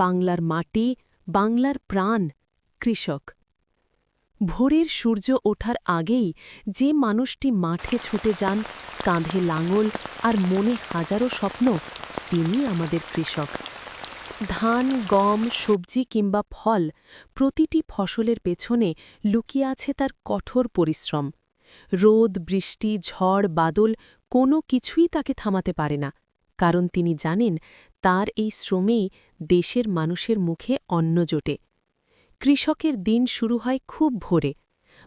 বাংলার মাটি, বাংলার প্রাণ, কৃষক। ভোরের সূর্য ওঠার আগেই যে মানুষটি মাঠে ছুটে যান, কাঁধে লাঙল আর মনে হাজারো স্বপ্ন, তিনি আমাদের কৃষক। ধান, গম, সবজি কিংবা ফল, প্রতিটি ফসলের পেছনে লুকিয়ে আছে তার কঠোর পরিশ্রম। রোদ, বৃষ্টি, ঝড়, বাদল কোনো কিছুই তাকে থামাতে পারে না, কারণ তিনি জানেন তার এই শ্রমেই দেশের মানুষের মুখে অন্ন জোটে। কৃষকের দিন শুরু হয় খুব ভোরে।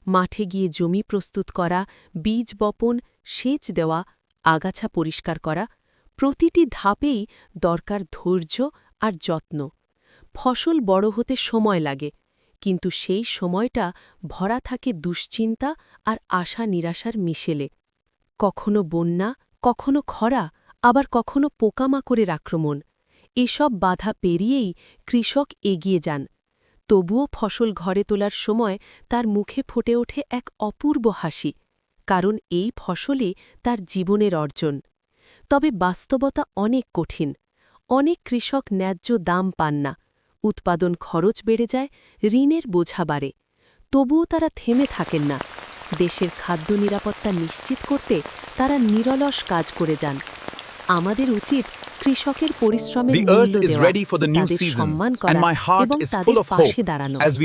মাঠে গিয়ে জমি প্রস্তুত করা, বীজ বপন, সেচ দেওয়া, আগাছা পরিষ্কার করা, প্রতিটি ধাপেই দরকার ধৈর্য আর যত্ন। ফসল বড় হতে সময় লাগে, কিন্তু সেই সময়টা ভরা থাকে দুশ্চিন্তা আর আশা নিরাশার মিশেলে। কখনো বন্যা, কখনো খরা, আবার কখনো পোকামাকড়ের আক্রমণ। এসব বাধা পেরিয়েই কৃষক এগিয়ে যান। তবুও ফসল ঘরে তোলার সময় তার মুখে ফুটে ওঠে এক অপূর্ব হাসি, কারণ এই ফসলে তার জীবনের অর্জন। তবে বাস্তবতা অনেক কঠিন। অনেক কৃষক ন্যায্য দাম পান না, উৎপাদন খরচ বেড়ে যায়, ঋণের বোঝা বাড়ে। তবুও তারা থেমে থাকেন না। দেশের খাদ্য নিরাপত্তা নিশ্চিত করতে তারা নিরলস কাজ করে যান। আমাদের উচিত কৃষকের পরিশ্রমের The মূল্য earth is দেওয়া, ready for the new তাদের season, সম্মান and করা my heart এবং is তাদের full of hope পাশে দাঁড়ানো। as we